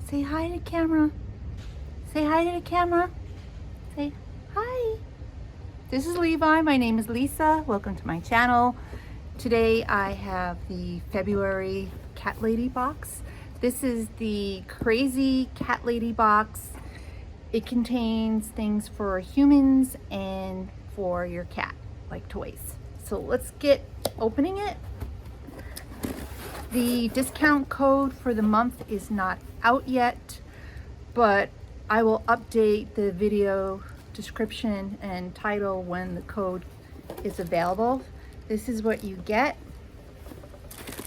Say hi to the camera. Say hi to the camera. Say hi. This is Levi. My name is Lisa. Welcome to my channel. Today I have the February Cat Lady box. This is the crazy Cat Lady box. It contains things for humans and for your cat, like toys. So let's get opening it. The discount code for the month is not out yet, but I will update the video description and title when the code is available. This is what you get.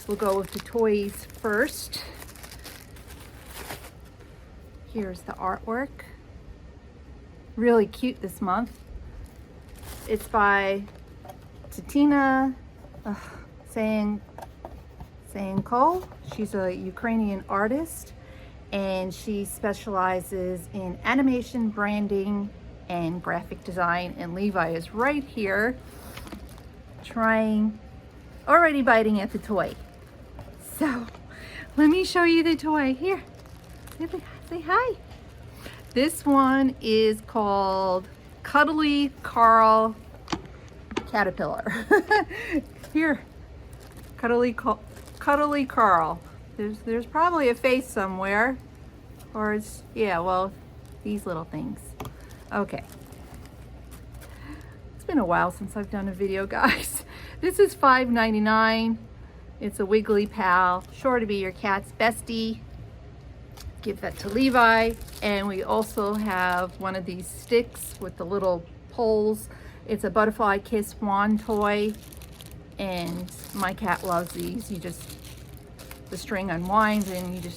We'll go with the toys first. Here's the artwork. Really cute this month. It's by Tatina Sayenko. She's a Ukrainian artist and she specializes in animation, branding, and graphic design. And Levi is right here already biting at the toy. So let me show you the toy. Here, say hi. This one is called Cuddly Carl Caterpillar. Here, Cuddly Carl. There's probably a face somewhere, or it's, yeah, well, these little things. Okay. It's been a while since I've done a video, guys. This is $5.99. It's a Wiggly Pal, sure to be your cat's bestie. Give that to Levi. And we also have one of these sticks with the little poles. It's a Butterfly Kiss wand toy, and my cat loves these. The string unwinds and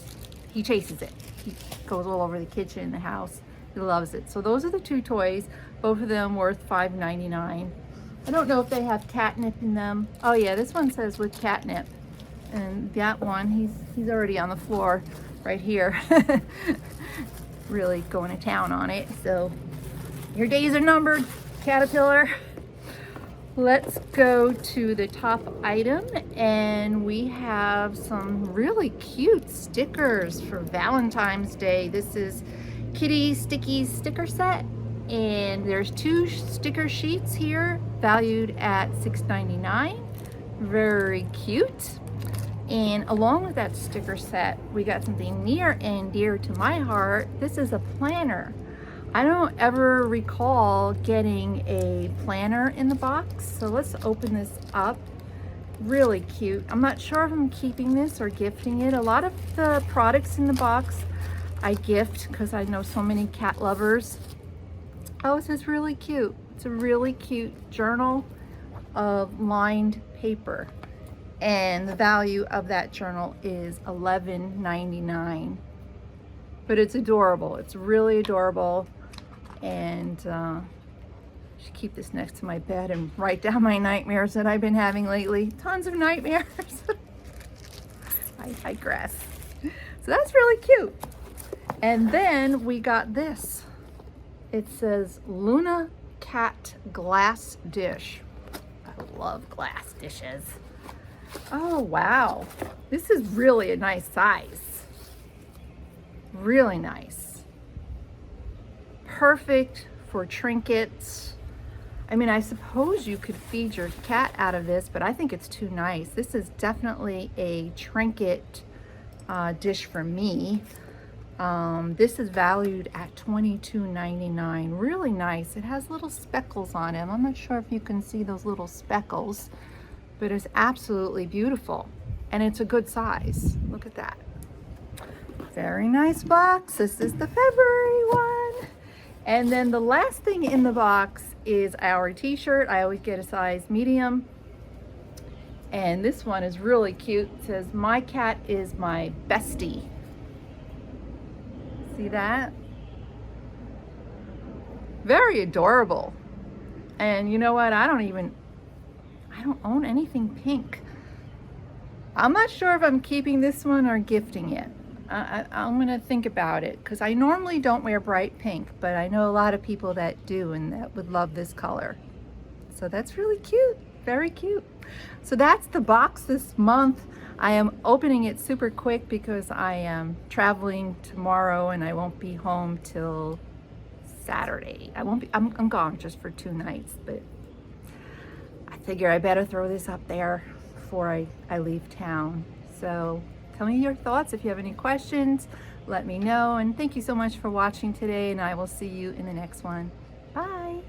he chases it. He goes all over the kitchen, the house. He loves it. So those are the two toys, both of them worth $5.99. I don't know if they have catnip in them. Oh yeah, this one says with catnip. And that one, he's already on the floor right here. Really going to town on it. So your days are numbered, Caterpillar. Let's go to the top item, and we have some really cute stickers for Valentine's Day. This is Kitty Sticky sticker set, and there's 2 sticker sheets here valued at $6.99. Very cute. And along with that sticker set, we got something near and dear to my heart. This is a planner. I don't ever recall getting a planner in the box, so let's open this up. Really cute. I'm not sure if I'm keeping this or gifting it. A lot of the products in the box I gift because I know so many cat lovers. Oh, this is really cute. It's a really cute journal of lined paper, and the value of that journal is $11.99. But it's adorable. It's really adorable. And I should keep this next to my bed and write down my nightmares that I've been having lately. Tons of nightmares. I digress. So that's really cute. And then we got this. It says Luna Cat Glass Dish. I love glass dishes. Oh, wow. This is really a nice size. Really nice. Perfect for trinkets. I mean, I suppose you could feed your cat out of this, but I think it's too nice. This is definitely a trinket dish for me. This is valued at $22.99. Really nice. It has little speckles on it. I'm not sure if you can see those little speckles, but it's absolutely beautiful. And it's a good size. Look at that. Very nice box. This is the February one. And then the last thing in the box is our t-shirt. I always get a size medium. And this one is really cute. It says, "My cat is my bestie." See that? Very adorable. And you know what? I don't own anything pink. I'm not sure if I'm keeping this one or gifting it. I'm gonna think about it because I normally don't wear bright pink, but I know a lot of people that do and that would love this color. So that's really cute. Very cute. So that's the box this month. I am opening it super quick because I am traveling tomorrow and I won't be home till Saturday. I'm gone just for 2 nights, but I figure I better throw this up there before I leave town. So tell me your thoughts. If you have any questions, let me know. And thank you so much for watching today, and I will see you in the next one. Bye.